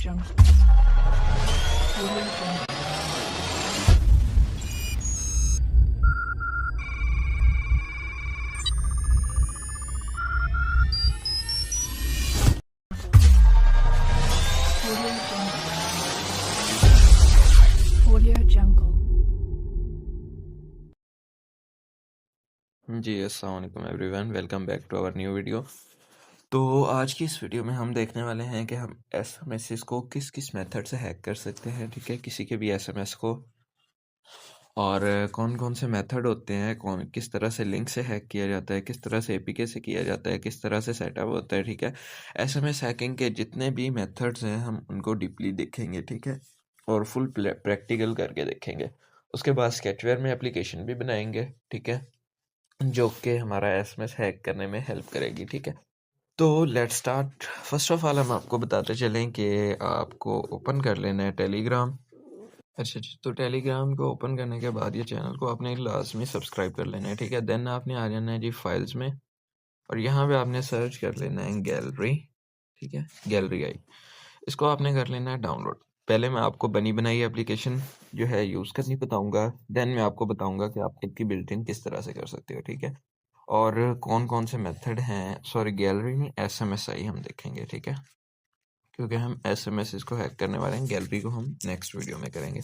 Jungle. Audio Jungle. Audio Jungle. Audio Jungle. जी अस्सलाम वालेकुम everyone, welcome back to our new video. तो आज की इस वीडियो में हम देखने वाले हैं कि हम एसएमएस को किस किस मेथड से हैक कर सकते हैं, ठीक है, किसी के भी एसएमएस को, और कौन कौन से मेथड होते हैं, कौन किस तरह से लिंक से हैक किया जाता है, किस तरह से एपीके से किया जाता है, किस तरह से सेटअप होता है, ठीक है। एसएमएस हैकिंग के जितने भी मेथड्स हैं हम उनको डीपली देखेंगे, ठीक है, और फुल प्रैक्टिकल करके देखेंगे। उसके बाद स्केचवेयर में एप्लीकेशन भी बनाएंगे, ठीक है, जो कि हमारा एसएमएस हैक करने में हेल्प करेगी, ठीक है। तो let's start. First of all हम आपको बताते चलें कि आपको ओपन कर लेना है टेलीग्राम। अच्छा जी, तो टेलीग्राम को ओपन करने के बाद ये चैनल को आपने लाजमी सब्सक्राइब कर लेना है, ठीक है। देन आपने आ जाना है जी फाइल्स में, और यहाँ पे आपने सर्च कर लेना है गैलरी, ठीक है, गैलरी आई। इसको आपने कर लेना है डाउनलोड। पहले मैं आपको बनी बनाई एप्लीकेशन जो है यूज़ करनी बताऊंगा, देन मैं आपको बताऊंगा कि आप इसकी बिल्ट इन किस तरह से कर सकते हो, ठीक है, और कौन कौन से मेथड हैं। सॉरी, गैलरी नहीं, एसएमएस आई हम देखेंगे, ठीक है, क्योंकि हम एसएमएस इसको हैक करने वाले हैं। गैलरी को हम नेक्स्ट वीडियो में करेंगे।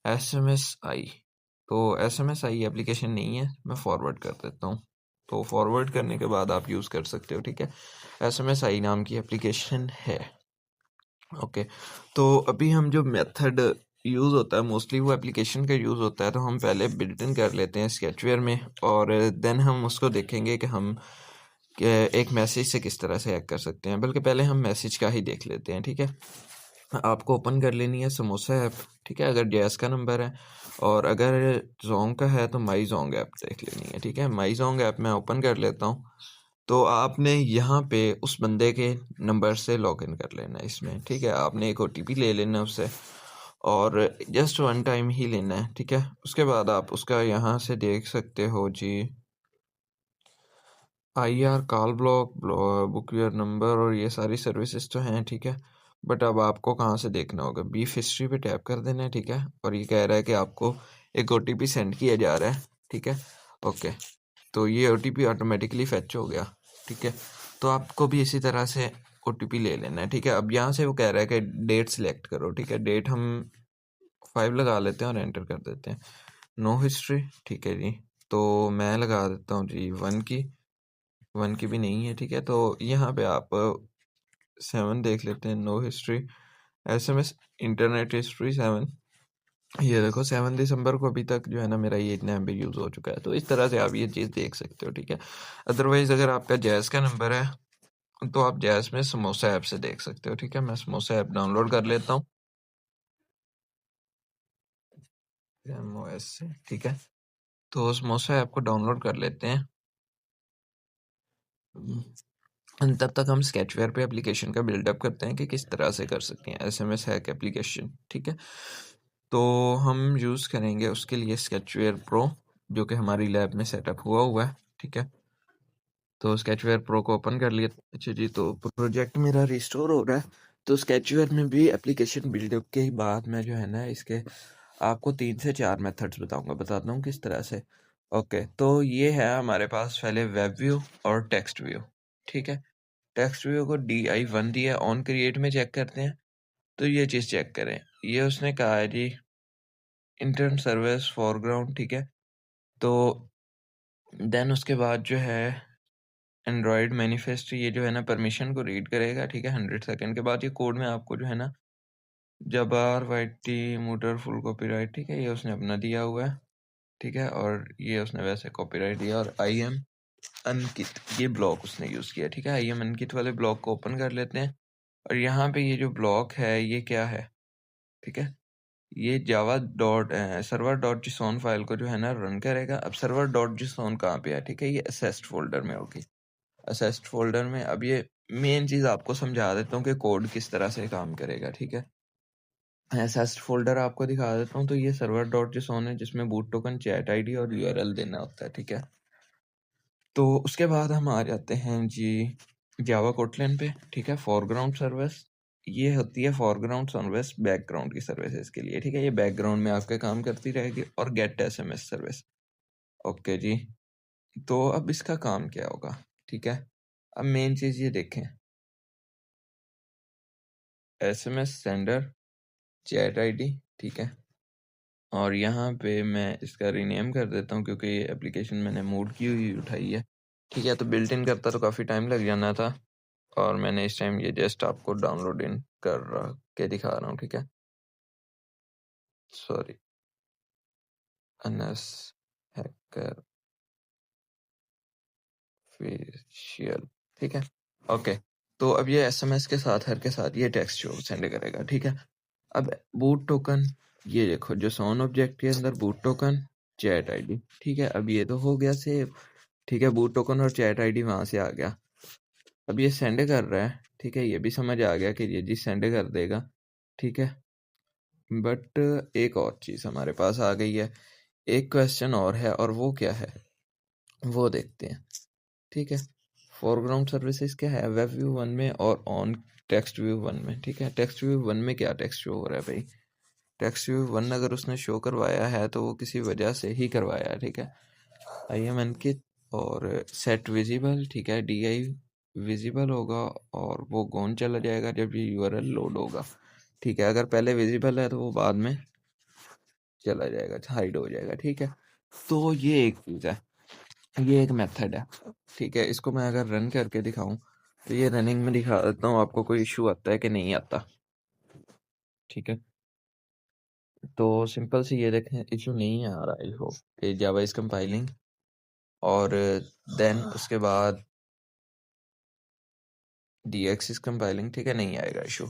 एसएमएस आई, तो एसएमएस आई एप्लीकेशन नहीं है, मैं फॉरवर्ड कर देता हूँ। तो फॉरवर्ड करने के बाद आप यूज़ कर सकते हो, ठीक है। एसएमएस आई नाम की एप्लीकेशन है। ओके, तो अभी हम जो मेथड यूज़ होता है मोस्टली वो एप्लीकेशन का यूज़ होता है, तो हम पहले बिल्ट इन कर लेते हैं स्केचवेयर में, और देन हम उसको देखेंगे कि हम एक मैसेज से किस तरह से हैक कर सकते हैं। बल्कि पहले हम मैसेज का ही देख लेते हैं, ठीक है। आपको ओपन कर लेनी है समोसा ऐप, ठीक है, अगर जैस का नंबर है, और अगर जोंग का है तो माई जोंग ऐप देख लेनी है, ठीक है। माई जोंग ऐप मैं ओपन कर लेता हूँ। तो आपने यहाँ पे उस बंदे के नंबर से लॉगिन कर लेना है इसमें, ठीक है। आपने एक ओटीपी ले लेना है उससे, और जस्ट वन टाइम ही लेना है, ठीक है। उसके बाद आप उसका यहाँ से देख सकते हो जी, IR call block, book your number, और ये सारी सर्विसेज तो हैं, ठीक है। बट अब आपको कहाँ से देखना होगा, बीफ हिस्ट्री पे टैप कर देना है, ठीक है। और ये कह रहा है कि आपको एक ओटीपी सेंड किया जा रहा है, ठीक है। ओके, तो ये ओटीपी ऑटोमेटिकली फेच हो गया, ठीक है। तो आपको भी इसी तरह से ओटीपी ले लेना है, ठीक है। अब यहाँ से वो कह रहा है कि डेट सिलेक्ट करो, ठीक है। डेट हम 5 लगा लेते हैं और एंटर कर देते हैं। नो हिस्ट्री, ठीक है जी, तो मैं लगा देता हूँ जी 1 की भी नहीं है, ठीक है। तो यहाँ पे आप 7 देख लेते हैं, no history, SMS internet history 7। ये देखो 7 दिसंबर को अभी तक जो है ना मेरा ये इतना एमबी यूज़ हो चुका है। तो इस तरह से आप ये चीज़ देख सकते हो, ठीक है। अदरवाइज अगर आपका जैज़ का नंबर है तो आप जैज़ में समोसा ऐप से देख सकते हो, ठीक है। मैं समोसा ऐप डाउनलोड कर लेता हूँ MOS से, ठीक है। तो समोसा ऐप को डाउनलोड कर लेते हैं। तब तक हम स्केचवेयर पे एप्लीकेशन का बिल्डअप करते हैं कि किस तरह से कर सकते हैं एसएमएस हैक एप्लीकेशन, ठीक है। तो हम यूज़ करेंगे उसके लिए स्केचवेयर प्रो, जो कि हमारी लैब में सेटअप हुआ है, ठीक है। तो स्केचवेयर प्रो को ओपन कर लिया। अच्छा जी, तो प्रोजेक्ट मेरा रिस्टोर हो रहा है। तो स्केचवेयर में भी एप्लीकेशन बिल्डअप के बाद मैं जो है ना इसके आपको 3 से 4 मेथड्स बताता हूँ किस तरह से। ओके, तो ये है हमारे पास पहले वेब व्यू और टेक्स्ट व्यू, ठीक है। टेक्स्ट व्यू को DI1 दिया, ऑन क्रिएट में चेक करते हैं। तो ये चीज़ चेक करें, ये उसने कहा है जी इंटर्न सर्विस फॉरग्राउंड, ठीक है। तो देन उसके बाद जो है एंड्रॉयड मैनिफेस्ट, ये जो है ना परमिशन को रीड करेगा, ठीक है। 100 सेकंड के बाद ये कोड में आपको जो है ना जबार वाइटी मोटर फुल कॉपीराइट, ठीक है, ये उसने अपना दिया हुआ है, ठीक है। और ये उसने वैसे कॉपीराइट दिया, और IM अनकित ये ब्लॉक उसने यूज़ किया, ठीक है। IM अनकित वाले ब्लॉक को ओपन कर लेते हैं, और यहाँ पे ये जो ब्लॉक है ये क्या है, ठीक है। ये Java dot server dot JSON file को जो है ना रन करेगा। अब सर्वर डॉट जिसोन कहाँ पे है, ठीक है, ये असेस्ड फोल्डर में होगी, असेस्ड फोल्डर में। अब ये मेन चीज़ आपको समझा देता हूँ कि कोड किस तरह से काम करेगा, ठीक है। असेस्ड फोल्डर आपको दिखा देता हूँ। तो ये सर्वर डॉट जिसोन है, जिसमें बूट टोकन, चैट आईडी और URL देना होता है, ठीक है। तो उसके बाद हम आ जाते हैं जी जावा कोटलिन पे, ठीक है, फोरग्राउंड सर्विस। ये होती है फोरग्राउंड सर्विस बैकग्राउंड की सर्विसेज के लिए, ठीक है। ये बैकग्राउंड में आपके काम करती रहेगी। और गेट एसएमएस सर्विस, ओके जी। तो अब इसका काम क्या होगा, ठीक है। अब मेन चीज ये देखें, एसएमएस सेंडर चैट आईडी, ठीक है। और यहाँ पे मैं इसका रीनेम कर देता हूँ क्योंकि ये एप्लीकेशन मैंने मूड की हुई उठाई है, ठीक है। तो बिल्ट इन करता तो काफ़ी टाइम लग जाना था, और मैंने इस टाइम ये जस्ट आपको डाउनलोड इन कर के दिखा रहा हूँ, ठीक है। सॉरी, एनएस हैकर फेशियल, ठीक है, ओके। तो अब ये एसएमएस के साथ हर के साथ ये टेक्स्ट जो सेंड करेगा, ठीक है। अब बूट टोकन, ये देखो जो सोन ऑब्जेक्ट के अंदर बूट टोकन चैट आईडी, ठीक है। अब ये तो हो गया सेव, ठीक है। बूट टोकन और चैट आईडी वहां से आ गया। अब ये सेंड कर रहा है, ठीक है। ये भी समझ आ गया कि ये जी सेंड कर देगा, ठीक है। बट एक और चीज हमारे पास आ गई है, एक क्वेश्चन और है, और वो क्या है वो देखते हैं, ठीक है। फोरग्राउंड सर्विसेज क्या है वेब व्यू 1 में और ऑन टेक्स्ट व्यू 1 में, ठीक है। टेक्स्ट व्यू 1 में क्या टेक्स्ट शो हो रहा है भाई, टेक्स्ट व्यू 1 अगर उसने शो करवाया है तो वो किसी वजह से ही करवाया है, ठीक है। IAM की और सेट विजिबल, ठीक है। DI विजिबल होगा और वो गॉन चला जाएगा जब ये URL लोड होगा, ठीक है। अगर पहले विजिबल है तो वो बाद में चला जाएगा, हाइड हो जाएगा, ठीक है। तो ये एक चीज है, ये एक मेथड है, ठीक है। इसको मैं अगर रन करके दिखाऊं तो ये रनिंग में दिखा देता हूँ आपको कोई इशू आता है कि नहीं आता, ठीक है। तो सिंपल सी ये देखें, इशू नहीं आ रहा है, होप कि जावा इज कंपाइलिंग, और देन उसके बाद DX इज कंपाइलिंग, ठीक है। नहीं आएगा इशू।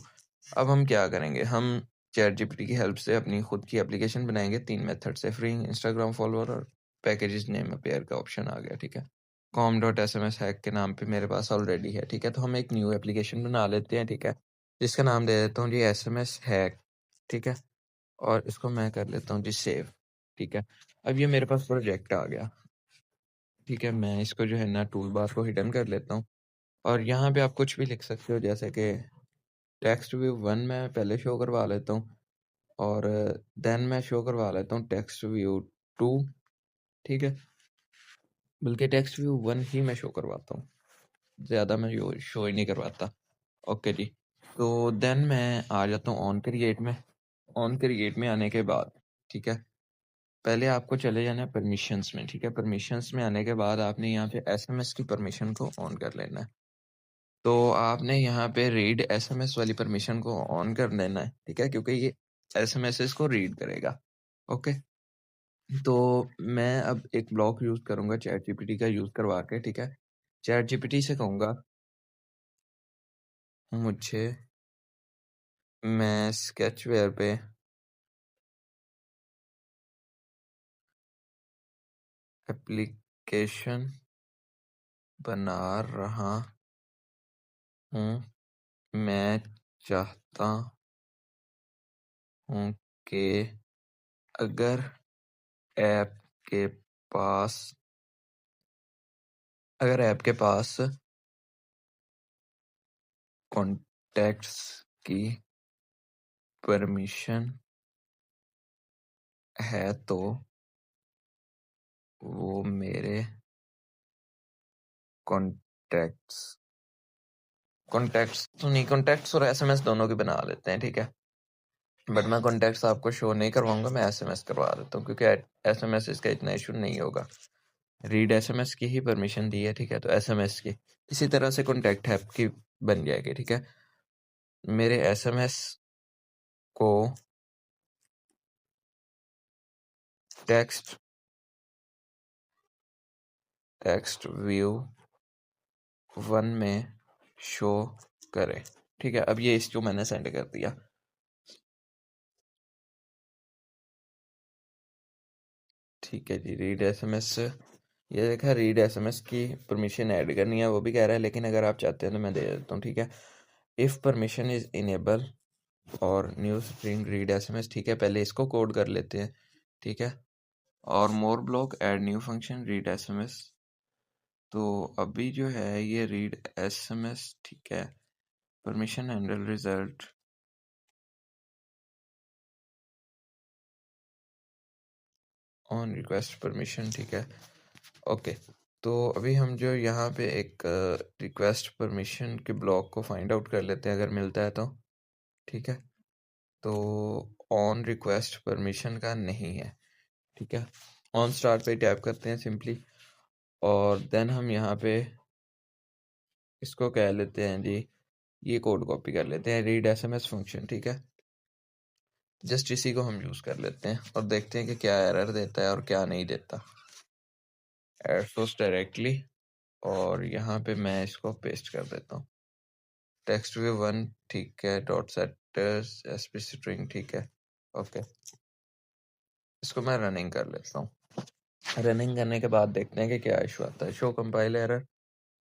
अब हम क्या करेंगे, हम चैट जीपीटी की हेल्प से अपनी खुद की एप्लीकेशन बनाएंगे 3 मेथड से, फ्री इंस्टाग्राम फॉलोअर और पैकेजेस नेम अपेयर का ऑप्शन आ गया, ठीक है। com.sms हैक के नाम पे मेरे पास ऑलरेडी है, ठीक है। तो हम एक न्यू एप्लीकेशन बना लेते हैं, ठीक है, जिसका नाम दे देता हूँ जी SMS हैक, ठीक है। और इसको मैं कर लेता हूँ जी सेव, ठीक है। अब ये मेरे पास प्रोजेक्ट आ गया, ठीक है। मैं इसको जो है ना टूल बार को हिडन कर लेता हूँ, और यहाँ पे आप कुछ भी लिख सकते हो, जैसे कि टेक्स्ट व्यू 1 में पहले शो करवा लेता हूँ, और देन मैं शो करवा लेता हूँ टेक्स्ट व्यू 2, ठीक है। बल्कि टेक्स्ट व्यू 1 ही मैं शो करवाता हूँ, ज़्यादा मैं शो ही नहीं करवाता, ओके जी। तो देन मैं आ जाता हूँ ऑन क्रिएट में। ऑन क्रिएट में आने के बाद, ठीक है, पहले आपको चले जाना है परमिशंस में, ठीक है। परमिशंस में आने के बाद आपने यहाँ पे SMS की परमिशन को ऑन कर लेना है। तो आपने यहाँ पे रीड SMS वाली परमिशन को ऑन कर लेना है, ठीक है, क्योंकि ये SMS को रीड करेगा, ओके। तो मैं अब एक ब्लॉक यूज करूंगा चैट जीपीटी का यूज करवा के, ठीक है। चैट जीपीटी से कहूंगा मुझे, मैं स्केचवेयर पे एप्लीकेशन बना रहा हूँ, मैं चाहता हूँ कि अगर ऐप के पास अगर ऐप के पास कॉन्टैक्ट्स की परमिशन है तो वो मेरे कॉन्टैक्ट्स कॉन्टैक्ट्स तो नहीं, कॉन्टैक्ट्स और SMS दोनों की बना लेते हैं, ठीक है। बट मैं कॉन्टैक्ट्स आपको शो नहीं करवाऊंगा, मैं SMS करवा देता हूँ, क्योंकि SMS इसका इतना इशू नहीं होगा। रीड SMS की ही परमिशन दी है, ठीक है। तो SMS की इसी तरह से कॉन्टैक्ट ऐप की बन जाएगी, ठीक है। मेरे SMS को टेक्स्ट व्यू 1 में शो करे, ठीक है। अब ये इसको मैंने सेंड कर दिया, ठीक है जी। रीड SMS, ये देखा, रीड SMS की परमिशन ऐड करनी है, वो भी कह रहा है, लेकिन अगर आप चाहते हैं तो मैं दे देता हूँ, ठीक है। इफ परमिशन इज इनेबल और न्यू स्ट्रिंग रीड SMS, ठीक है। पहले इसको कोड कर लेते हैं, ठीक है। और more block add new function read SMS। तो अभी जो है ये रीड SMS, ठीक है। Permission handle result on request permission, ठीक है। ओके, तो अभी हम जो यहाँ पे एक रिक्वेस्ट परमिशन के ब्लॉक को फाइंड आउट कर लेते हैं, अगर मिलता है तो ठीक है। तो ऑन रिक्वेस्ट परमिशन का नहीं है, ठीक है। ऑन स्टार्ट पे टैप करते हैं सिंपली, और देन हम यहाँ पे इसको कह लेते हैं जी, ये कोड कॉपी कर लेते हैं, रीड एसएमएस फंक्शन, ठीक है। जस्ट इसी को हम यूज़ कर लेते हैं और देखते हैं कि क्या एरर देता है और क्या नहीं देता। एड सोर्स डायरेक्टली, और यहाँ पे मैं इसको पेस्ट कर देता हूँ। टेक्स्ट व्यू 1, ठीक है। डॉट सेटर्स एसपी स्ट्रिंग, ठीक है। ओके, इसको मैं रनिंग कर लेता हूँ। रनिंग करने के बाद देखते हैं कि क्या इशू आता है। शो कंपाइल एरर,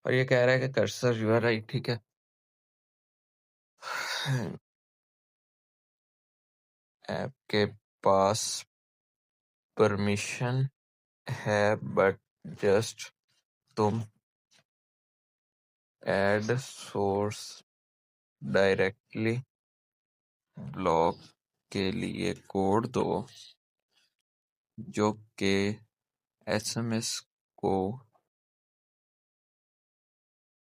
और ये कह रहा है कि कर्सर यू आर राइट, ठीक है। ऐप के पास परमिशन है, बट जस्ट तुम ऐड सोर्स डायरेक्टली ब्लॉक के लिए कोड दो, जो के एसएमएस को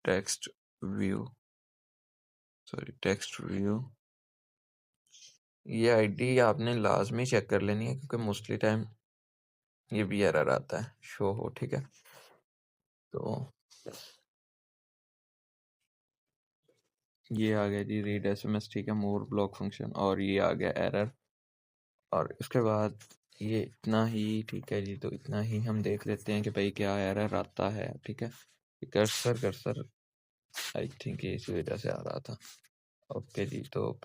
टेक्स्ट व्यू ये आईडी आपने लाजमी चेक कर लेनी है, क्योंकि मोस्टली टाइम ये भी एरर आता है शो हो, ठीक है। तो ये आ गया जी रीड एसएमएस, ठीक है, मोर ब्लॉक फंक्शन, और ये आ गया एरर। और इसके बाद ये इतना ही, ठीक है जी। तो इतना ही हम देख लेते हैं कि भाई क्या एरर आता है, ठीक है। कर्सर आई थिंक ये इसी वजह से आ रहा था। ओके जी, तो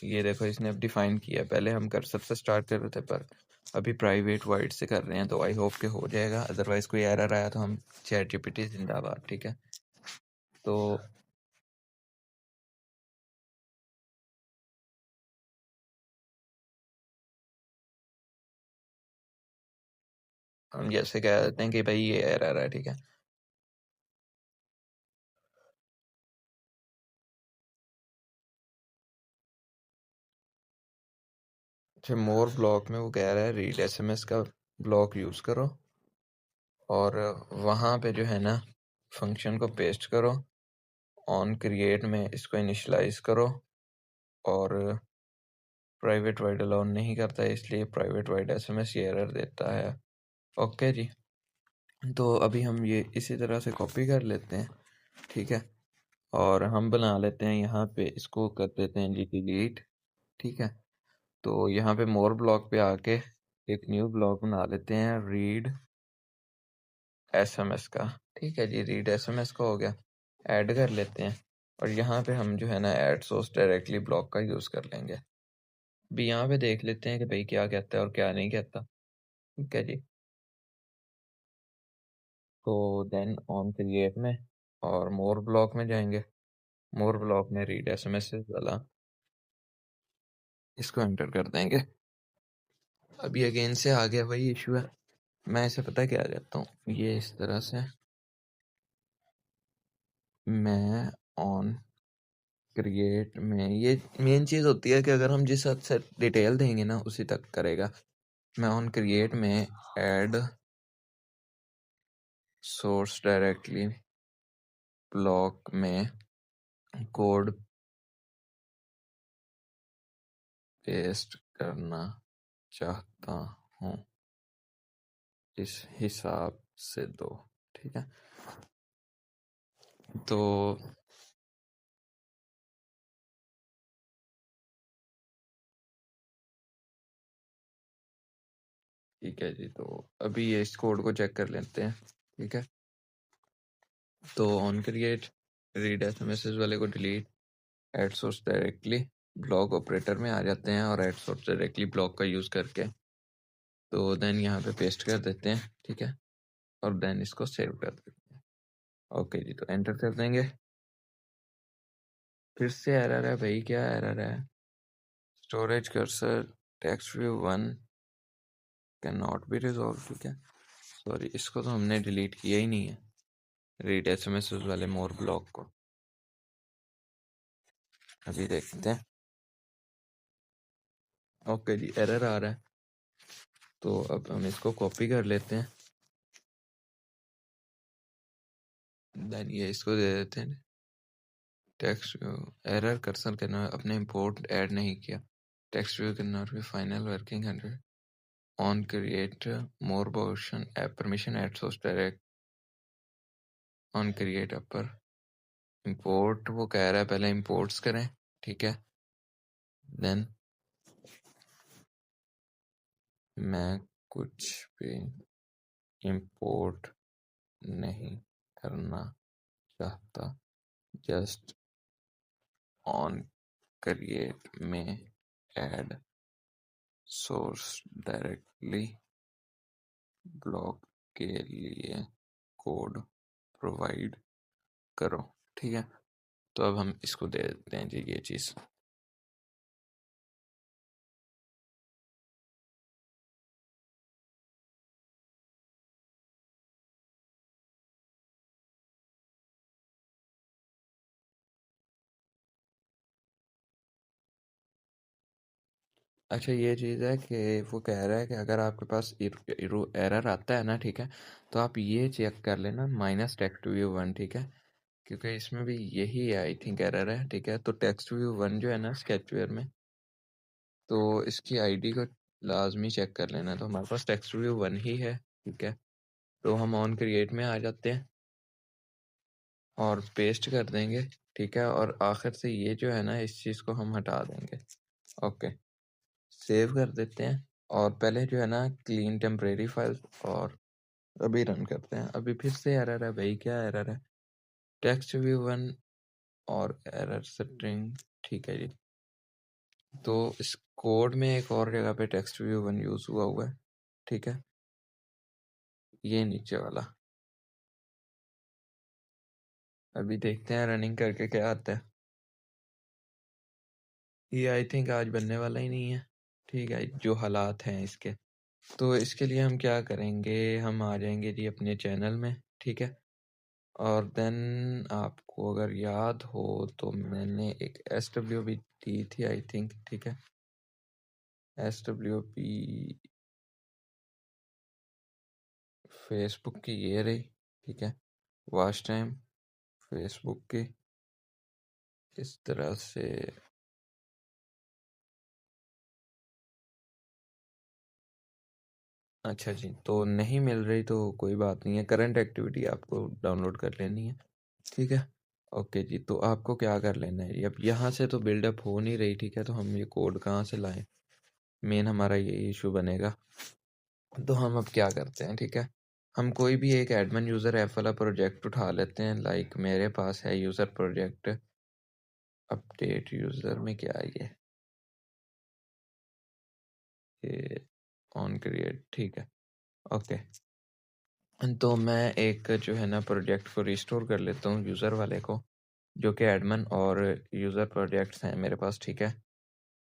ये देखो इसने अब डिफाइन किया। पहले हम कर्सर से स्टार्ट कर रहे थे, पर अभी प्राइवेट वाइड से कर रहे हैं, तो आई होप के हो जाएगा। अदरवाइज कोई एरर आया तो हम चैट जीपीटी जिंदाबाद, ठीक है। तो हम जैसे कह देते हैं कि भाई ये एरर है, ठीक है। अच्छा, मोर ब्लॉक में वो कह रहा है रीड एसएमएस का ब्लॉक यूज करो, और वहां पे जो है ना फंक्शन को पेस्ट करो, ऑन क्रिएट में इसको इनिशियलाइज करो, और प्राइवेट वाइड अलाउ नहीं करता है, इसलिए प्राइवेट वाइड एसएमएस ये एरर देता है। ओके जी, तो अभी हम ये इसी तरह से कॉपी कर लेते हैं, ठीक है। और हम बना लेते हैं यहाँ पे, इसको कर देते हैं जी डिलीट, ठीक है। तो यहाँ पे मोर ब्लॉक पे आके एक न्यू ब्लॉक बना लेते हैं, रीड एसएमएस का, ठीक है जी। रीड एसएमएस का हो गया, ऐड कर लेते हैं, और यहाँ पे हम जो है ना ऐड सोर्स डायरेक्टली ब्लॉक का यूज़ कर लेंगे। अभी यहाँ पे देख लेते हैं कि भाई क्या कहता है और क्या नहीं कहता, ठीक है जी। तो देन ऑन क्रिएट में और मोर ब्लॉक में जाएंगे। मोर ब्लॉक में रीड एसएमएस वाला इसको एंटर कर देंगे। अभी अगेन से आ गया वही इशू है। मैं इसे पता क्या करता हूँ, ये इस तरह से मैं ऑन क्रिएट में, ये मेन चीज़ होती है कि अगर हम जिस हद से डिटेल देंगे ना उसी तक करेगा। मैं ऑन क्रिएट में ऐड सोर्स डायरेक्टली ब्लॉक में कोड पेस्ट करना चाहता हूँ, इस हिसाब से दो, ठीक है। तो ठीक है जी, तो अभी ये इस कोड को चेक कर लेते हैं, ठीक है। तो ऑन क्रिएट, रीड एसएमएस वाले को delete, add source directly block operator में आ जाते हैं, और ऐड सोर्स डायरेक्टली ब्लॉक का यूज़ करके तो देन यहाँ पे पेस्ट कर देते हैं, ठीक है। और देन इसको सेव कर देते हैं। ओके जी, तो एंटर कर देंगे। फिर से एरर है भाई, क्या एरर है? Storage cursor text view 1 can not be resolve, ठीक है। सॉरी, इसको तो हमने डिलीट किया ही नहीं है, रीड एसएमएस वाले मोर ब्लॉक को। अभी देखते हैं। ओके जी, एरर आ रहा है। तो अब हम इसको कॉपी कर लेते हैं, देन ये इसको दे देते हैं टेक्स्ट एरर कर्सर करना, अपने इंपोर्ट ऐड नहीं किया, टेक्स्ट व्यू करना final working 100 on create more portion app permission add source direct on create upper import, वो कह रहा है पहले इंपोर्ट्स करें, ठीक है। देन मैं कुछ भी इंपोर्ट नहीं करना चाहता, जस्ट ऑन क्रिएट में ऐड सोर्स डायरेक्टली ब्लॉक के लिए कोड प्रोवाइड करो, ठीक है। तो अब हम इसको दे देते हैं जी ये चीज़। अच्छा ये चीज़ है कि वो कह रहा है कि अगर आपके पास एरर आता है ना, ठीक है, तो आप ये चेक कर लेना माइनस टेक्स्ट व्यू 1, ठीक है, क्योंकि इसमें भी यही आई थिंक एरर है, ठीक है। तो टेक्स्ट व्यू 1 जो है ना स्केचवेयर में, तो इसकी आईडी को लाजमी चेक कर लेना। तो हमारे पास टेक्स्ट व्यू 1 ही है, ठीक है। तो हम ऑन क्रिएट में आ जाते हैं और पेस्ट कर देंगे, ठीक है, और आखिर से ये जो है ना इस चीज़ को हम हटा देंगे। ओके, सेव कर देते हैं और पहले जो है ना क्लीन टेम्परेरी फाइल और अभी रन करते हैं। अभी फिर से एरर है भाई, क्या एरर है? टेक्स्ट व्यू 1 और एरर स्ट्रिंग, ठीक है जी। तो इस कोड में एक और जगह पे टेक्स्ट व्यू 1 यूज़ हुआ है, ठीक है, ये नीचे वाला। अभी देखते हैं रनिंग करके क्या आता है। ये आई थिंक आज बनने वाला ही नहीं है, ठीक है, जो हालात हैं इसके। तो इसके लिए हम क्या करेंगे, हम आ जाएंगे जी अपने चैनल में, ठीक है, और देन आपको अगर याद हो तो मैंने एक SW भी दी थी आई थिंक, ठीक है, SWP फेसबुक की ये रही, ठीक है, वॉच टाइम फेसबुक की इस तरह से। अच्छा जी, तो नहीं मिल रही तो कोई बात नहीं है, करंट एक्टिविटी आपको डाउनलोड कर लेनी है, ठीक है। ओके जी, तो आपको क्या कर लेना है, अब यहाँ से तो बिल्डअप हो नहीं रही, ठीक है, तो हम ये कोड कहाँ से लाएं, मेन हमारा ये इशू बनेगा। तो हम अब क्या करते हैं, ठीक है, हम कोई भी एक एडमिन यूज़र ऐप वाला प्रोजेक्ट उठा लेते हैं। लाइक मेरे पास है यूज़र प्रोजेक्ट अपडेट यूज़र में क्या है ये ऑन क्रिएट, ठीक है, ओके। तो मैं एक जो है ना प्रोजेक्ट को रिस्टोर कर लेता हूँ यूज़र वाले को, जो कि एडमिन और यूज़र प्रोजेक्ट्स हैं मेरे पास, ठीक है।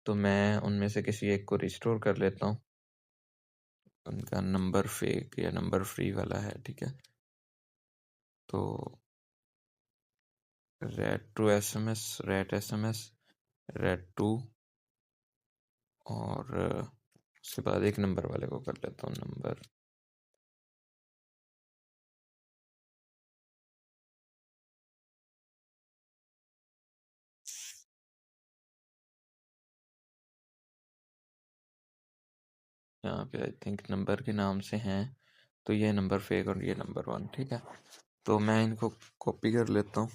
तो मैं उनमें से किसी एक को रिस्टोर कर लेता हूँ, उनका नंबर फेक या नंबर फ्री वाला है, ठीक है। तो रेट SMS रेट 2 और उसके बाद एक नंबर वाले को कर लेता हूँ नंबर यहाँ पे आई थिंक नंबर के नाम से हैं, तो ये नंबर फेक और ये नंबर 1, ठीक है। तो मैं इनको कॉपी कर लेता हूँ।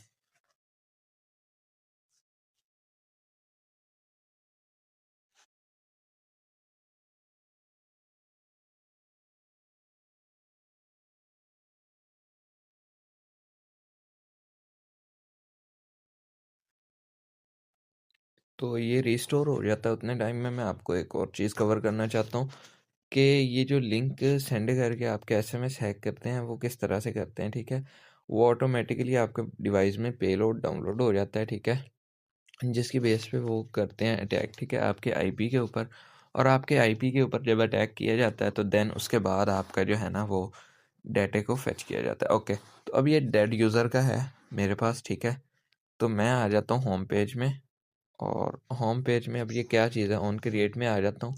तो ये रिस्टोर हो जाता है, उतने टाइम में मैं आपको एक और चीज़ कवर करना चाहता हूँ कि ये जो लिंक सेंड करके आपके SMS हैक करते हैं वो किस तरह से करते हैं, ठीक है। वो ऑटोमेटिकली आपके डिवाइस में पेलोड डाउनलोड हो जाता है, ठीक है, जिसकी बेस पे वो करते हैं अटैक, ठीक है, आपके IP के ऊपर। और आपके IP के ऊपर जब अटैक किया जाता है तो देन उसके बाद आपका जो है ना वो डाटे को फेच किया जाता है। ओके, तो अब ये डेड यूज़र का है मेरे पास, ठीक है। तो मैं आ जाता हूँ होम पेज में, और होम पेज में अब ये क्या चीज़ है, ऑन क्रिएट में आ जाता हूँ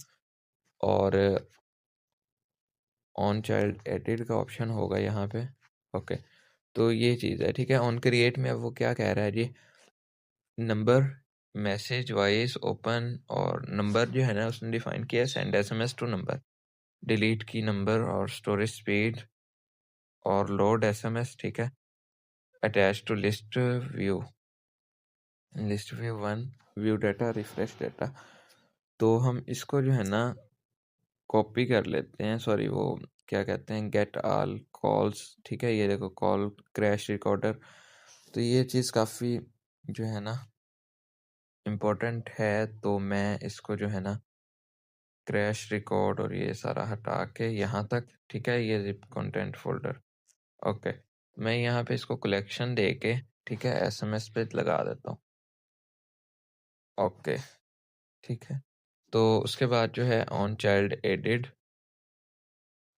और ऑन चाइल्ड एडिट का ऑप्शन होगा यहाँ पे। ओके, तो ये चीज़ है, ठीक है। ऑन क्रिएट में अब वो क्या कह रहा है जी, नंबर, मैसेज, वॉइस, ओपन, और नंबर जो है ना उसने डिफाइन किया है send SMS to number, delete की नंबर, और स्टोरेज स्पीड, और लोड एसएमएस, ठीक है। Attach to list view, list view 1, view data, refresh data. तो हम इसको जो है ना कॉपी कर लेते हैं, सॉरी वो क्या कहते हैं, गेट ऑल कॉल्स, ठीक है। ये देखो कॉल क्रैश रिकॉर्डर, तो ये चीज़ काफ़ी जो है ना इम्पोर्टेंट है, तो मैं इसको जो है ना क्रैश रिकॉर्ड और ये सारा हटा के यहाँ तक, ठीक है, ये जिप कंटेंट फोल्डर। ओके, मैं यहाँ पे इसको कलेक्शन दे के, ठीक है, एसएमएस पे लगा देता हूँ। ओके, ठीक है। तो उसके बाद जो है on child added,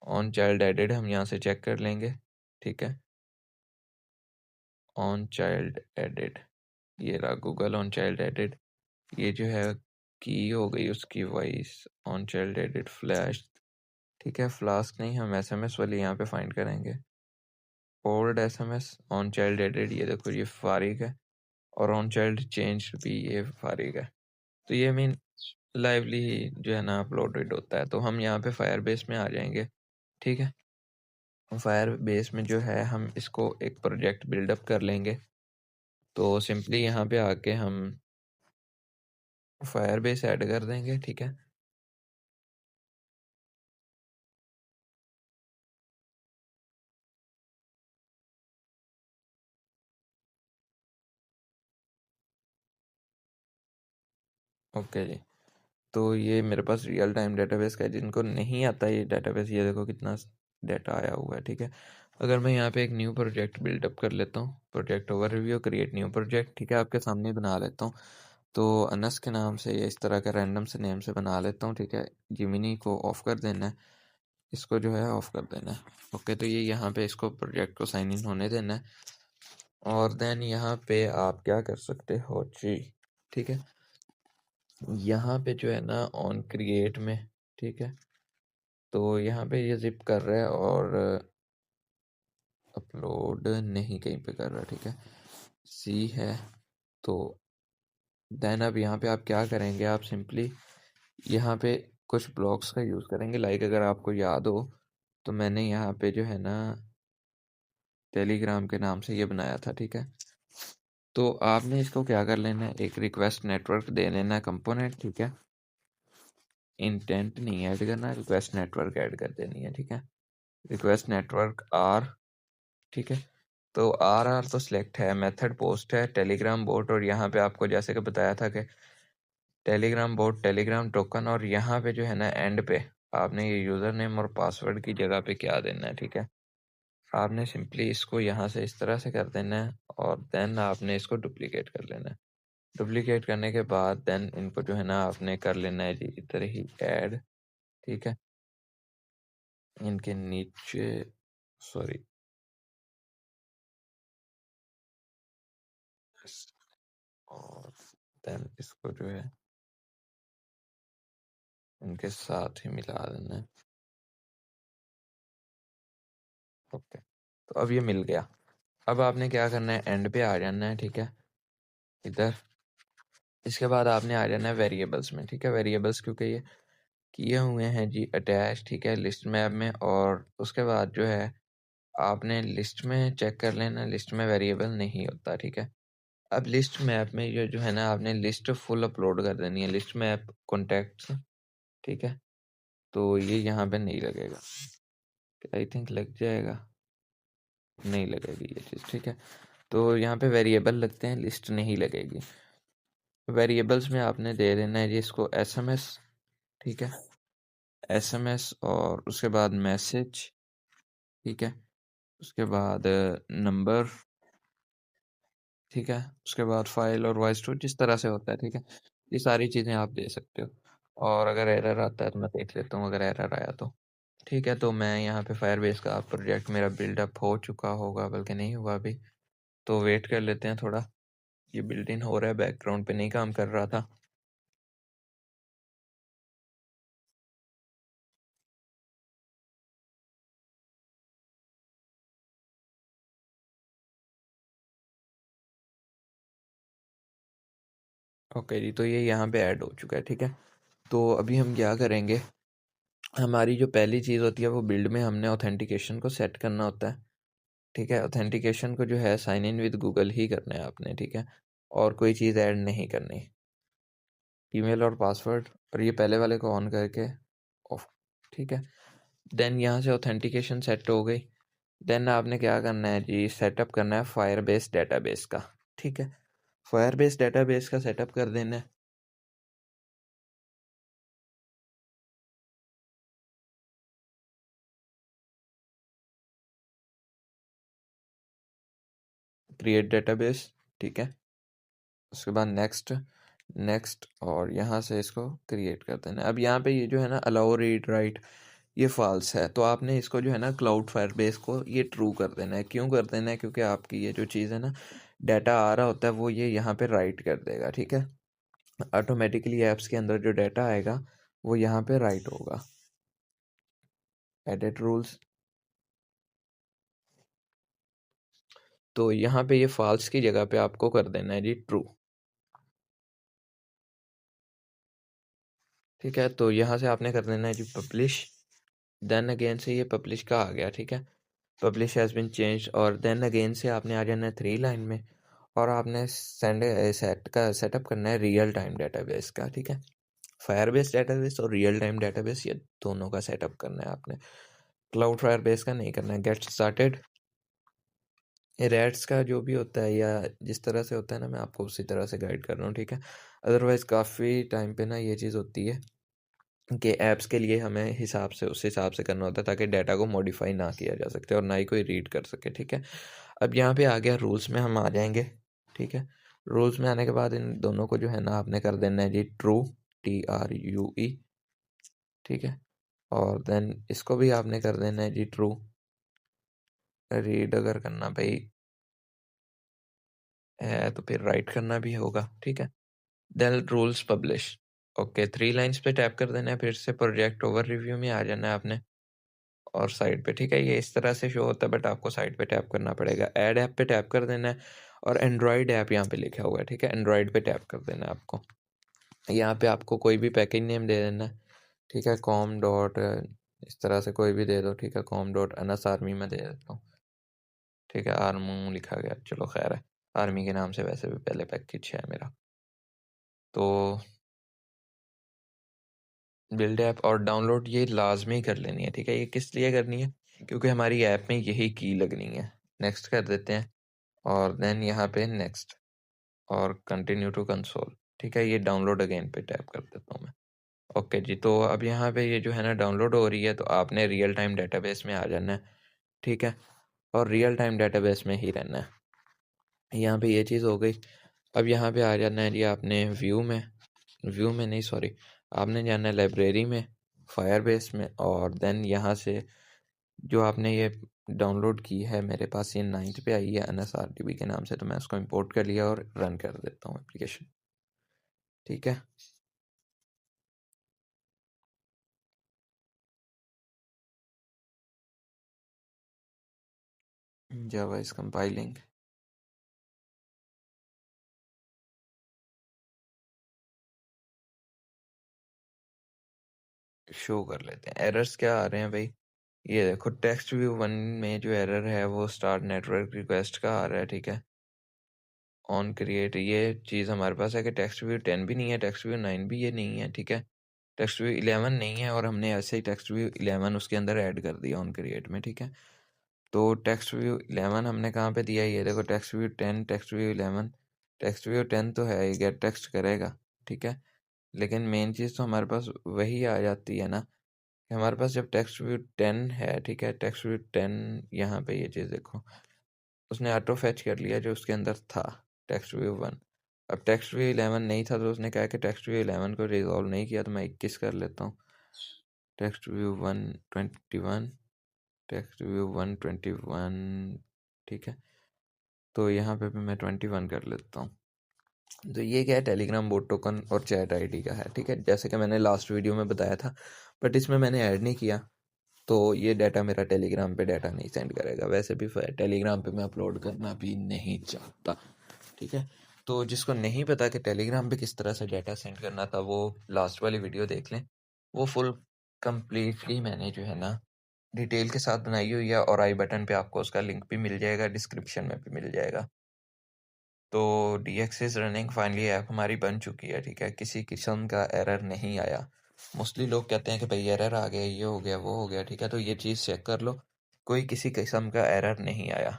on child added हम यहाँ से चेक कर लेंगे, ठीक है। ऑन चाइल्ड एडिड, ये रहा गूगल ऑन चाइल्ड एडिड। ये जो है की हो गई उसकी voice, on child added flash, ठीक है। फ्लास्क नहीं, हम एसएमएस वाली यहाँ पे फाइंड करेंगे। Old SMS on child added, ये देखो ये फारिग है, और ऑन चाइल्ड चेंज भी ये फारिग है। तो ये मीन लाइवली जो है ना अपलोडेड होता है। तो हम यहाँ पे फायर बेस में आ जाएंगे, ठीक है। फायर बेस में जो है हम इसको एक प्रोजेक्ट बिल्डअप कर लेंगे। तो सिंपली यहाँ पे आके हम फायर बेस ऐड कर देंगे, ठीक है। ओके जी, तो ये मेरे पास रियल टाइम डेटाबेस का है। जिनको नहीं आता ये डेटाबेस, ये देखो कितना डाटा आया हुआ है, ठीक है। अगर मैं यहाँ पे एक न्यू प्रोजेक्ट बिल्डअप कर लेता हूँ, project overview, create new project, ठीक है, आपके सामने बना लेता हूँ। तो अनस के नाम से या इस तरह का रैंडम से नेम से बना लेता हूँ, ठीक है। जिमिनी को ऑफ कर देना है, इसको जो है ऑफ कर देना है। ओके, तो ये यहाँ पे इसको प्रोजेक्ट को साइन इन होने देना है, और देन यहाँ पे आप क्या कर सकते हो जी, ठीक है। यहाँ पे जो है ना ऑन क्रिएट में, ठीक है, तो यहाँ पे ये जिप कर रहा है और अपलोड नहीं कहीं पे कर रहा, ठीक है, सी है। तो देन अब यहाँ पे आप क्या करेंगे, आप सिंपली यहाँ पे कुछ ब्लॉक्स का यूज़ करेंगे। लाइक अगर आपको याद हो तो मैंने यहाँ पे जो है ना टेलीग्राम के नाम से ये बनाया था, ठीक है। तो आपने इसको क्या कर लेना है, एक रिक्वेस्ट नेटवर्क दे लेना है कंपोनेंट, ठीक है। इंटेंट नहीं ऐड करना, रिक्वेस्ट नेटवर्क ऐड कर देनी है, ठीक है। रिक्वेस्ट नेटवर्क आर, ठीक है। तो आर तो सिलेक्ट है, मेथड पोस्ट है, टेलीग्राम बोट, और यहाँ पे आपको जैसे कि बताया था कि टेलीग्राम बोट, टेलीग्राम टोकन, और यहाँ पे जो है ना एंड पे आपने ये यूज़र नेम और पासवर्ड की जगह पे क्या देना है, ठीक है। आपने सिंपली इसको यहाँ से इस तरह से कर देना है, और देन आपने इसको डुप्लीकेट कर लेना है। डुप्लीकेट करने के बाद देन इनको जो है ना आपने कर लेना है जी इधर ही ऐड, ठीक है। इनके नीचे, सॉरी, और देन इसको जो है इनके साथ ही मिला देना है। ओके, तो अब ये मिल गया। अब आपने क्या करना है, एंड पे आ जाना है, ठीक है, इधर। इसके बाद आपने आ जाना है वेरिएबल्स में, ठीक है। वेरिएबल्स क्योंकि ये किए हुए हैं जी अटैच, ठीक है, लिस्ट मैप में। और उसके बाद जो है आपने लिस्ट में चेक कर लेना, लिस्ट में वेरिएबल नहीं होता, ठीक है। अब लिस्ट मैप में ये जो है ना आपने लिस्ट फुल अपलोड कर देनी है, लिस्ट मैप कॉन्टैक्ट्स, ठीक है। तो ये यहाँ पे नहीं लगेगा, आई थिंक लग जाएगा, नहीं लगेगी ये चीज़, ठीक है। तो यहाँ पे वेरिएबल लगते हैं, लिस्ट नहीं लगेगी। वेरिएबल्स में आपने दे देना है जी इसको एसएमएस, ठीक है, एसएमएस, और उसके बाद मैसेज, ठीक है, उसके बाद नंबर, ठीक है, उसके बाद फाइल और वॉइस टू, जिस तरह से होता है, ठीक है। ये सारी चीज़ें आप दे सकते हो। और अगर एरर आता है तो मैं देख लेता हूँ, अगर एरर आया तो ठीक है। तो मैं यहाँ पे फायरबेस का प्रोजेक्ट मेरा बिल्डअप हो चुका होगा, बल्कि नहीं हुआ अभी, तो वेट कर लेते हैं थोड़ा। ये बिल्ड इन हो रहा है, बैकग्राउंड पे नहीं काम कर रहा था। ओके जी, तो ये यहाँ पे ऐड हो चुका है, ठीक है। तो अभी हम क्या करेंगे, हमारी जो पहली चीज़ होती है वो बिल्ड में हमने ऑथेंटिकेशन को सेट करना होता है, ठीक है। ऑथेंटिकेशन को जो है साइन इन विद गूगल ही करना है आपने, ठीक है, और कोई चीज़ ऐड नहीं करनी। ईमेल और पासवर्ड, और ये पहले वाले को ऑन करके ऑफ, ठीक है। देन यहाँ से ऑथेंटिकेशन सेट हो गई। देन आपने क्या करना है जी, सेटअप करना है फायरबेस डेटाबेस का, ठीक है। फायरबेस डेटाबेस का सेटअप कर देना है। क्रिएट डेटाबेस, ठीक है। उसके बाद नेक्स्ट, नेक्स्ट, और यहाँ से इसको क्रिएट कर देना है। अब यहाँ पे ये जो है ना अलाउ रीड राइट, ये फॉल्स है, तो आपने इसको जो है ना क्लाउड फायरबेस को ये ट्रू कर देना है। क्यों कर देना है, क्योंकि आपकी ये जो चीज़ है ना, डाटा आ रहा होता है वो ये यहाँ पे राइट कर देगा, ठीक है। ऑटोमेटिकली ऐप्स के अंदर जो डाटा आएगा वो यहाँ पे राइट होगा। एडिट रूल्स, तो यहाँ पे ये फॉल्स की जगह पे आपको कर देना है जी ट्रू, ठीक है। तो यहाँ से आपने कर देना है जी पब्लिश। देन अगेन से ये पब्लिश का आ गया, ठीक है। पब्लिश हैज़ बिन चेंज, और देन अगेन से आपने आ जाना है 3 लाइन में, और आपने सेटअप करना है रियल टाइम डेटाबेस का, ठीक है। फायरबेस डेटाबेस और रियल टाइम डेटाबेस, ये दोनों का सेटअप करना है आपने, क्लाउड फायरबेस का नहीं करना है। गेट स्टार्टेड, रेट्स का जो भी होता है या जिस तरह से होता है ना, मैं आपको उसी तरह से गाइड कर रहा हूँ, ठीक है। अदरवाइज़ काफ़ी टाइम पे ना ये चीज़ होती है कि ऐप्स के लिए हमें हिसाब से उस हिसाब से करना होता है ताकि डाटा को मॉडिफाई ना किया जा सकते और ना ही कोई रीड कर सके, ठीक है। अब यहाँ पे आ गया रूल्स में हम आ जाएंगे, ठीक है। रूल्स में आने के बाद इन दोनों को जो है ना आपने कर देना है जी ट्रू, TRUE, ठीक है। और देन इसको भी आपने कर देना है जी ट्रू। रीड अगर करना भाई है तो फिर राइट करना भी होगा, ठीक है। Then rules publish, okay. 3 lines पे टैप कर देना है, फिर से प्रोजेक्ट ओवर रिव्यू में आ जाना है आपने, और साइड पे, ठीक है। ये इस तरह से शो होता है बट आपको साइड पे टैप करना पड़ेगा। ऐड ऐप पे टैप कर देना है, और एंड्रॉयड ऐप यहाँ पे लिखा हुआ है, ठीक है। एंड्रॉयड पे टैप कर देना है आपको। यहाँ पे आपको कोई भी पैकेज नेम दे देना है, ठीक है। कॉम डॉट, इस तरह से कोई भी दे दो, ठीक है। कॉम डॉट अनस आर्मी में दे देता हूँ, ठीक है। आर्मू लिखा गया, चलो खैर है, आर्मी के नाम से वैसे भी पहले पैकेज है मेरा। तो बिल्ड ऐप और डाउनलोड ये लाजमी कर लेनी है, ठीक है। ये किस लिए करनी है, क्योंकि हमारी ऐप में यही की लगनी है। नेक्स्ट कर देते हैं, और देन यहाँ पे नेक्स्ट, और कंटिन्यू टू कंसोल, ठीक है। ये डाउनलोड अगेन पे टैप कर देता हूँ मैं, ओके जी। तो अब यहाँ पे ये जो है ना डाउनलोड हो रही है, तो आपने रियल टाइम डेटाबेस में आ जाना है, ठीक है, और रियल टाइम डेटाबेस में ही रहना है। यहाँ पे ये चीज़ हो गई। अब यहाँ पे आ जाना है जी आपने व्यू में नहीं, सॉरी, आपने जाना है लाइब्रेरी में, फायरबेस में, और देन यहाँ से जो आपने ये डाउनलोड की है, मेरे पास ये 9th पे आई है NSRDB के नाम से, तो मैं उसको इंपोर्ट कर लिया और रन कर देता हूँ एप्लीकेशन, ठीक है। जावा इज कंपाइलिंग, शो कर लेते हैं। एरर्स क्या आ रहे हैं भाई, ये देखो टेक्स्ट व्यू 1 में जो एरर है वो स्टार्ट नेटवर्क रिक्वेस्ट का आ रहा है, ठीक है। ऑन क्रिएट, ये चीज़ हमारे पास है कि टेक्स्ट व्यू 10 भी नहीं है, टेक्स्ट व्यू 9 भी ये नहीं है, ठीक है। टेक्स्ट व्यू 11 नहीं है, और हमने ऐसे ही टेक्स्ट व्यू 11 उसके अंदर ऐड कर दिया ऑन क्रिएट में, ठीक है। तो टेक्स्ट व्यू 11 हमने कहाँ पे दिया है, ये देखो text view 10, text view 11, text view 10 तो है, ये गेट टेक्स्ट करेगा, ठीक है। लेकिन मेन चीज़ तो हमारे पास वही आ जाती है ना, कि हमारे पास जब टेक्स्ट व्यू 10 है, ठीक है, टेक्स्ट व्यू 10, यहाँ पे ये चीज़ देखो, उसने ऑटो फैच कर लिया जो उसके अंदर था, टेक्स्ट व्यू 1। अब टेक्स्ट व्यू 11 नहीं था, तो उसने कहा कि टेक्स्ट व्यू 11 को रिजॉल्व नहीं किया, तो मैं 21 कर लेता हूँ। टेक्स्ट व्यू 121, टेक्स्ट व्यू 121, ठीक है। तो यहाँ पे भी मैं 21 कर लेता हूँ। तो ये क्या है, टेलीग्राम बोट टोकन और चैट आईडी का है, ठीक है, जैसे कि मैंने लास्ट वीडियो में बताया था, बट इसमें मैंने ऐड नहीं किया, तो ये डाटा मेरा टेलीग्राम पे डाटा नहीं सेंड करेगा। वैसे भी टेलीग्राम पे मैं अपलोड करना भी नहीं चाहता, ठीक है। तो जिसको नहीं पता कि टेलीग्राम पे किस तरह से डाटा सेंड करना था, वो लास्ट वाली वीडियो देख लें। वो फुल कंप्लीटली मैंने जो है ना डिटेल के साथ बनाई हुई है, और आई बटन पे आपको उसका लिंक भी मिल जाएगा, डिस्क्रिप्शन में भी मिल जाएगा। तो DX is running, finally app हमारी बन चुकी है, ठीक है। किसी किस्म का एरर नहीं आया। मोस्टली लोग कहते हैं कि भाई एरर आ गया, ये हो गया, वो हो गया, ठीक है। तो ये चीज़ चेक कर लो, कोई किसी किस्म का एरर नहीं आया।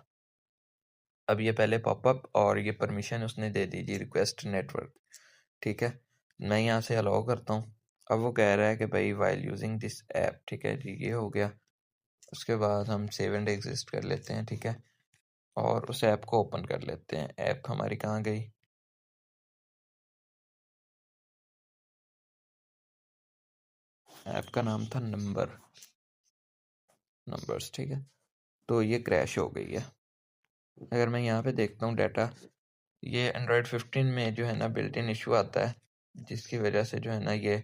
अब ये पहले पॉपअप और ये परमिशन उसने दे दी जी, रिक्वेस्ट नेटवर्क, ठीक है। मैं यहाँ से अलाउ करता हूँ। अब वो कह रहा है कि भाई वाइल यूजिंग दिस ऐप, ठीक है जी, ये हो गया। उसके बाद हम सेव एंड एग्जिस्ट कर लेते हैं, ठीक है, और उस ऐप को ओपन कर लेते हैं। ऐप हमारी कहाँ गई? ऐप का नाम था नंबर्स, ठीक है। तो ये क्रैश हो गई है। अगर मैं यहाँ पे देखता हूँ डाटा, ये एंड्रॉयड 15 में जो है ना बिल्ट इन इशू आता है, जिसकी वजह से जो है ना ये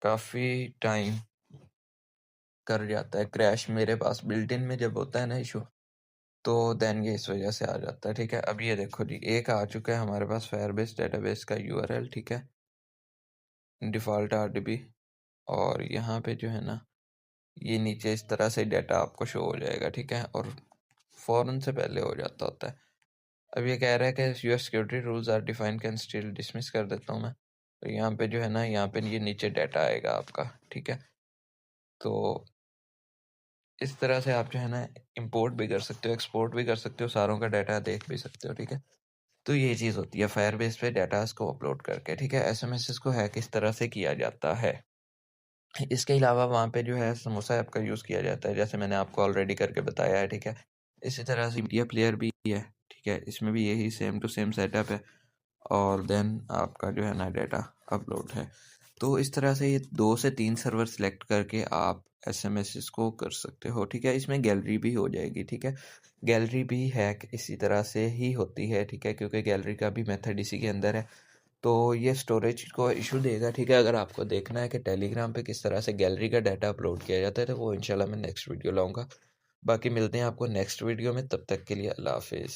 काफ़ी टाइम कर जाता है क्रैश। मेरे पास बिल्ट इन में जब होता है ना इशू, तो देन ये इस वजह से आ जाता है, ठीक है। अब ये देखो जी, एक आ चुका है हमारे पास फायरबेस डेटाबेस का URL, ठीक है, डिफ़ॉल्ट RDB। और यहाँ पे जो है ना ये नीचे इस तरह से डाटा आपको शो हो जाएगा, ठीक है, और फ़ौरन से पहले हो जाता होता है। अब ये कह रहा है कि your security rules are define, can still dismiss कर देता हूँ मैं। तो यहाँ पे जो है ना, यहाँ पे ये नीचे डाटा आएगा आपका, ठीक है। तो इस तरह से आप जो है ना इंपोर्ट भी कर सकते हो, एक्सपोर्ट भी कर सकते हो, सारों का डाटा देख भी सकते हो, ठीक है। तो ये चीज़ होती है फायरबेस पे डाटा को अपलोड करके, ठीक है। SMS को हैक इस तरह से किया जाता है। इसके अलावा वहाँ पे जो है समोसा ऐप का यूज़ किया जाता है, जैसे मैंने आपको ऑलरेडी करके बताया है, ठीक है। इसी तरह से मीडिया प्लेयर भी है, ठीक है, इसमें भी यही सेम टू सेम सेटअप है, और देन आपका जो है ना डाटा अपलोड है। तो इस तरह से ये 2 से 3 सर्वर सेलेक्ट करके आप SMS को कर सकते हो, ठीक है। इसमें गैलरी भी हो जाएगी, ठीक है। गैलरी भी हैक इसी तरह से ही होती है, ठीक है, क्योंकि गैलरी का भी मेथड इसी के अंदर है। तो ये स्टोरेज को इशू देगा, ठीक है। अगर आपको देखना है कि टेलीग्राम पे किस तरह से गैलरी का डाटा अपलोड किया जाता है, तो वो इंशाल्लाह मैं नेक्स्ट वीडियो लाऊंगा। बाकी मिलते हैं आपको नेक्स्ट वीडियो में, तब तक के लिए अल्लाह हाफिज़।